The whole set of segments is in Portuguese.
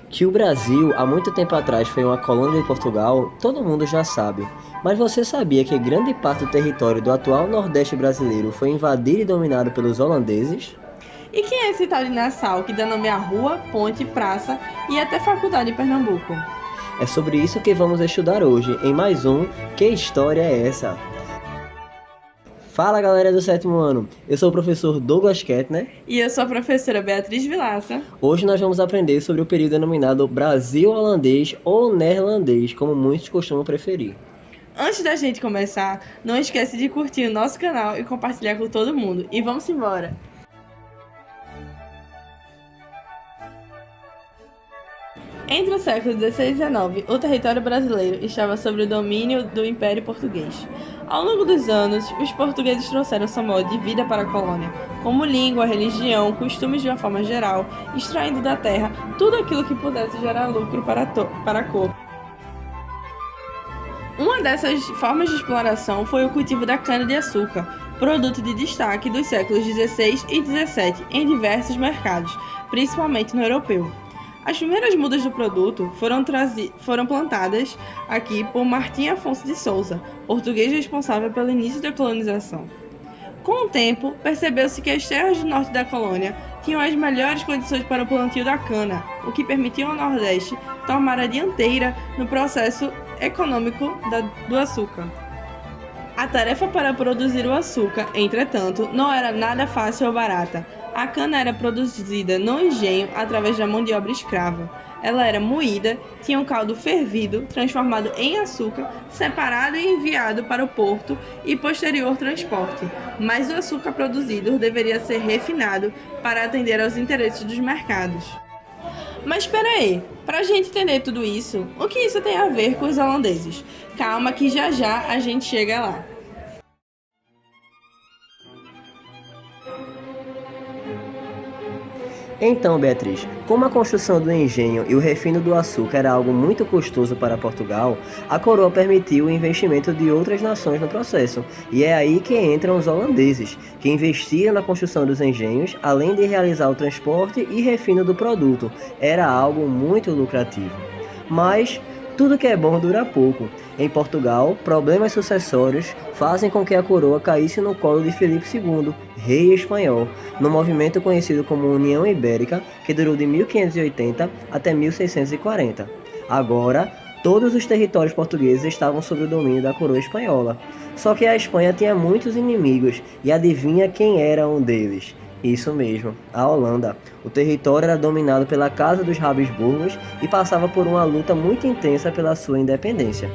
Que o Brasil, há muito tempo atrás, foi uma colônia de Portugal, todo mundo já sabe. Mas você sabia que grande parte do território do atual Nordeste brasileiro foi invadido e dominado pelos holandeses? E quem é esse tal de Nassau que dá nome à rua, ponte, praça e até faculdade em Pernambuco? É sobre isso que vamos estudar hoje, em mais um Que História é Essa? Fala galera do sétimo ano, eu sou o professor Douglas Kettner. E eu sou a professora Beatriz Vilaça. Hoje nós vamos aprender sobre o período denominado Brasil holandês ou neerlandês, como muitos costumam preferir. Antes da gente começar, não esquece de curtir o nosso canal e compartilhar com todo mundo. E vamos embora! Entre os séculos XVI e XIX, o território brasileiro estava sob o domínio do Império Português. Ao longo dos anos, os portugueses trouxeram seu modo de vida para a colônia, como língua, religião, costumes de uma forma geral, extraindo da terra tudo aquilo que pudesse gerar lucro para a corte. Uma dessas formas de exploração foi o cultivo da cana-de-açúcar, produto de destaque dos séculos XVI e XVII em diversos mercados, principalmente no europeu. As primeiras mudas do produto foram plantadas aqui por Martim Afonso de Souza, português responsável pelo início da colonização. Com o tempo, percebeu-se que as terras do norte da colônia tinham as melhores condições para o plantio da cana, o que permitiu ao Nordeste tomar a dianteira no processo econômico do açúcar. A tarefa para produzir o açúcar, entretanto, não era nada fácil ou barata. A cana era produzida no engenho através da mão de obra escrava. Ela era moída, tinha um caldo fervido, transformado em açúcar, separado e enviado para o porto e posterior transporte. Mas o açúcar produzido deveria ser refinado para atender aos interesses dos mercados. Mas espera aí, para a gente entender tudo isso, o que isso tem a ver com os holandeses? Calma que já já a gente chega lá. Então, Beatriz, como a construção do engenho e o refino do açúcar era algo muito custoso para Portugal, a coroa permitiu o investimento de outras nações no processo, e é aí que entram os holandeses, que investiram na construção dos engenhos, além de realizar o transporte e refino do produto. Era algo muito lucrativo. Mas tudo que é bom dura pouco. Em Portugal, problemas sucessórios fazem com que a coroa caísse no colo de Filipe II, rei espanhol, no movimento conhecido como União Ibérica, que durou de 1580 até 1640. Agora, todos os territórios portugueses estavam sob o domínio da coroa espanhola. Só que a Espanha tinha muitos inimigos, e adivinha quem era um deles? Isso mesmo, a Holanda. O território era dominado pela Casa dos Habsburgos e passava por uma luta muito intensa pela sua independência.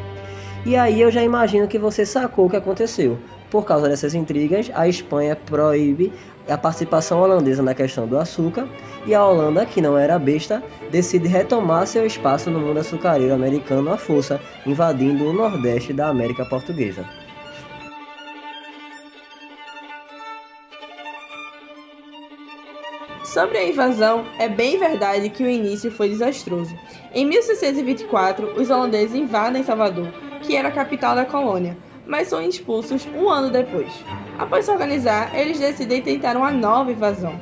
E aí eu já imagino que você sacou o que aconteceu. Por causa dessas intrigas, a Espanha proíbe a participação holandesa na questão do açúcar, e a Holanda, que não era besta, decide retomar seu espaço no mundo açucareiro americano à força, invadindo o Nordeste da América Portuguesa. Sobre a invasão, é bem verdade que o início foi desastroso. Em 1624, os holandeses invadem Salvador, que era a capital da colônia, mas são expulsos um ano depois. Após se organizar, eles decidem tentar uma nova invasão.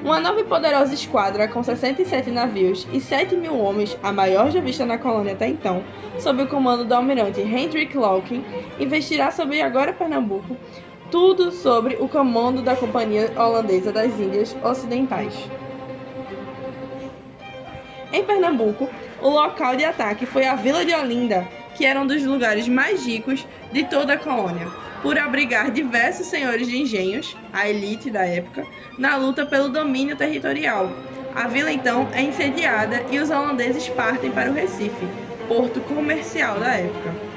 Uma nova e poderosa esquadra com 67 navios e 7.000 homens, a maior já vista na colônia até então, sob o comando do almirante Hendrik Locking, investirá sobre agora Pernambuco, tudo sobre o comando da Companhia Holandesa das Índias Ocidentais. Em Pernambuco, o local de ataque foi a Vila de Olinda, que era um dos lugares mais ricos de toda a colônia, por abrigar diversos senhores de engenhos, a elite da época, na luta pelo domínio territorial. A vila então é incendiada e os holandeses partem para o Recife, porto comercial da época.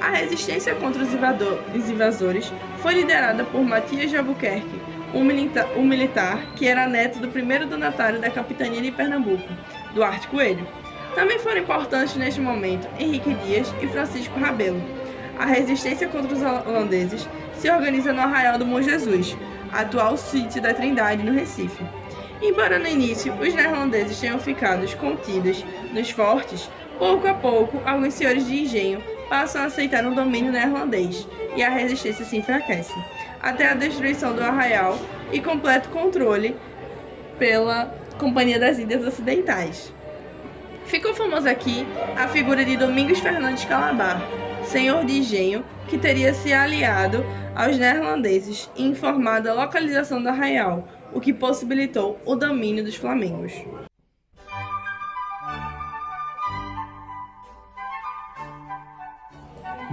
A resistência contra os invasores foi liderada por Matias de Albuquerque, um militar que era neto do primeiro donatário da capitania de Pernambuco, Duarte Coelho. Também foram importantes neste momento Henrique Dias e Francisco Rabelo. A resistência contra os holandeses se organiza no Arraial do Bom Jesus, atual sítio da Trindade, no Recife. Embora no início os neerlandeses tenham ficado contidos nos fortes, pouco a pouco alguns senhores de engenho passam a aceitar um domínio neerlandês e a resistência se enfraquece, até a destruição do Arraial e completo controle pela Companhia das Índias Ocidentais. Ficou famosa aqui a figura de Domingos Fernandes Calabar, senhor de engenho que teria se aliado aos neerlandeses e informado a localização do arraial, o que possibilitou o domínio dos flamengos.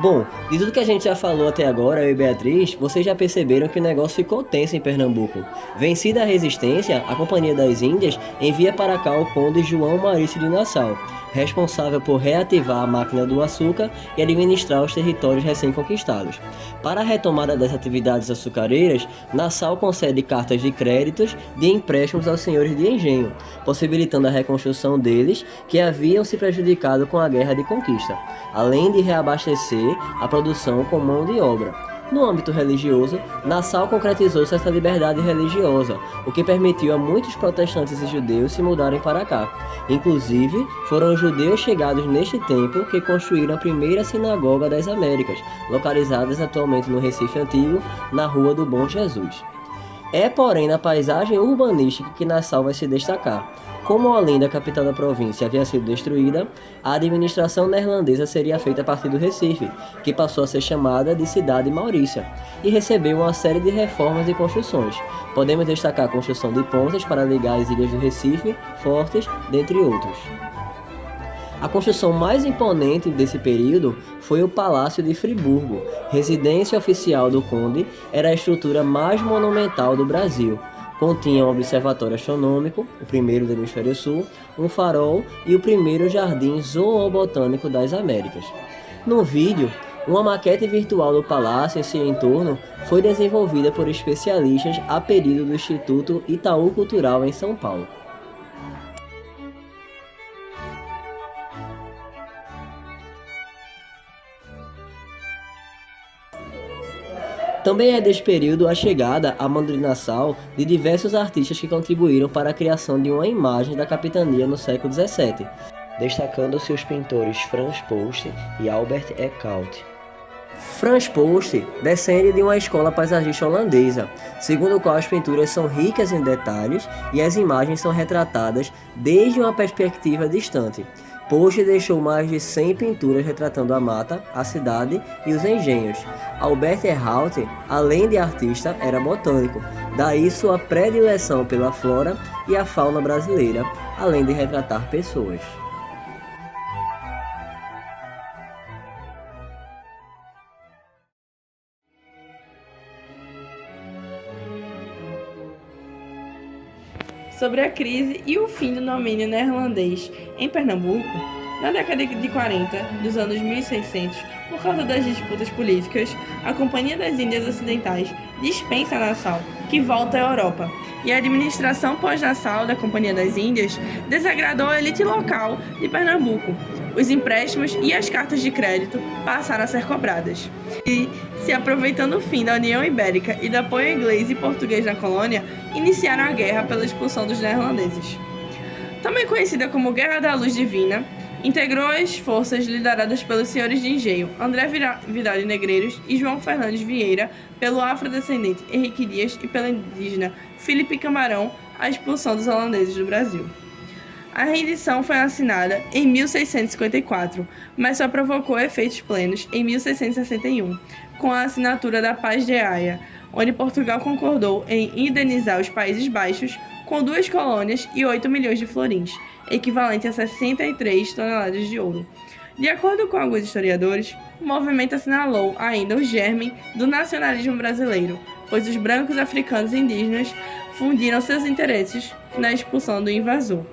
Bom, de tudo que a gente já falou até agora, eu e Beatriz, vocês já perceberam que o negócio ficou tenso em Pernambuco. Vencida a resistência, a Companhia das Índias envia para cá o conde João Maurício de Nassau, responsável por reativar a máquina do açúcar e administrar os territórios recém-conquistados. Para a retomada das atividades açucareiras, Nassau concede cartas de créditos de empréstimos aos senhores de engenho, possibilitando a reconstrução deles, que haviam se prejudicado com a guerra de conquista, além de reabastecer a produção com mão de obra. No âmbito religioso, Nassau concretizou certa liberdade religiosa, o que permitiu a muitos protestantes e judeus se mudarem para cá. Inclusive, foram os judeus chegados neste tempo que construíram a primeira sinagoga das Américas, localizadas atualmente no Recife Antigo, na Rua do Bom Jesus. É, porém, na paisagem urbanística que Nassau vai se destacar. Como a Olinda, capital da província, havia sido destruída, a administração neerlandesa seria feita a partir do Recife, que passou a ser chamada de Cidade Maurícia, e recebeu uma série de reformas e construções. Podemos destacar a construção de pontes para ligar as ilhas do Recife, Fortes, dentre outros. A construção mais imponente desse período foi o Palácio de Friburgo. Residência oficial do conde, era a estrutura mais monumental do Brasil. Continha um observatório astronômico, o primeiro do Hemisfério Sul, um farol e o primeiro jardim zoobotânico das Américas. No vídeo, uma maquete virtual do palácio e seu entorno foi desenvolvida por especialistas a pedido do Instituto Itaú Cultural em São Paulo. Também é deste período a chegada à mão de Nassau de diversos artistas que contribuíram para a criação de uma imagem da capitania no século XVII, destacando-se os pintores Frans Post e Albert Eckhout. Frans Post descende de uma escola paisagista holandesa, segundo a qual as pinturas são ricas em detalhes e as imagens são retratadas desde uma perspectiva distante. Post deixou mais de 100 pinturas retratando a mata, a cidade e os engenhos. Albert Eckhout, além de artista, era botânico, daí sua predileção pela flora e a fauna brasileira, além de retratar pessoas. Sobre a crise e o fim do domínio neerlandês em Pernambuco, na década de 40 dos anos 1600, por causa das disputas políticas, a Companhia das Índias Ocidentais dispensa Nassau, que volta à Europa, e a administração pós-Nassau da Companhia das Índias desagradou a elite local de Pernambuco. Os empréstimos e as cartas de crédito passaram a ser cobradas. E, se aproveitando o fim da União Ibérica e do apoio inglês e português na colônia, iniciaram a guerra pela expulsão dos neerlandeses. Também conhecida como Guerra da Luz Divina, integrou as forças lideradas pelos senhores de engenho André Vidal de Negreiros e João Fernandes Vieira, pelo afrodescendente Henrique Dias e pelo indígena Felipe Camarão, a expulsão dos holandeses do Brasil. A rendição foi assinada em 1654, mas só provocou efeitos plenos em 1661, com a assinatura da Paz de Haia, onde Portugal concordou em indenizar os Países Baixos com 2 colônias e 8 milhões de florins, equivalente a 63 toneladas de ouro. De acordo com alguns historiadores, o movimento assinalou ainda o germe do nacionalismo brasileiro, pois os brancos africanos e indígenas fundiram seus interesses na expulsão do invasor.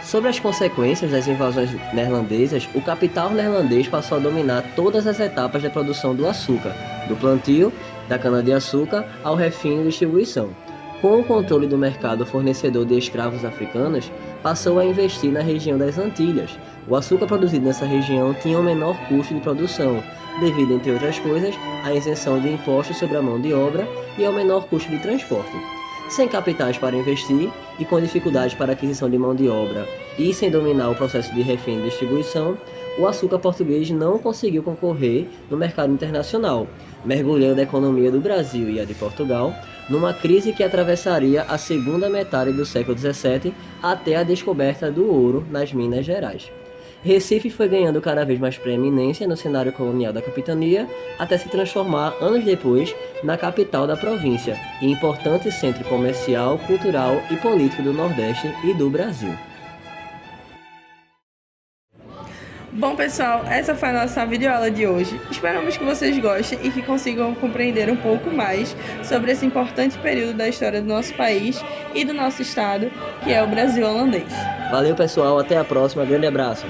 Sobre as consequências das invasões neerlandesas, o capital neerlandês passou a dominar todas as etapas da produção do açúcar, do plantio, da cana-de-açúcar ao refino e distribuição. Com o controle do mercado fornecedor de escravos africanos, passou a investir na região das Antilhas. O açúcar produzido nessa região tinha um menor custo de produção, devido, entre outras coisas, à isenção de impostos sobre a mão de obra e ao menor custo de transporte. Sem capitais para investir e com dificuldades para a aquisição de mão de obra e sem dominar o processo de refino e distribuição, o açúcar português não conseguiu concorrer no mercado internacional, mergulhando a economia do Brasil e a de Portugal numa crise que atravessaria a segunda metade do século XVII até a descoberta do ouro nas Minas Gerais. Recife foi ganhando cada vez mais preeminência no cenário colonial da capitania, até se transformar, anos depois, na capital da província e importante centro comercial, cultural e político do Nordeste e do Brasil. Bom, pessoal, essa foi a nossa videoaula de hoje. Esperamos que vocês gostem e que consigam compreender um pouco mais sobre esse importante período da história do nosso país e do nosso estado, que é o Brasil holandês. Valeu, pessoal, até a próxima, grande abraço!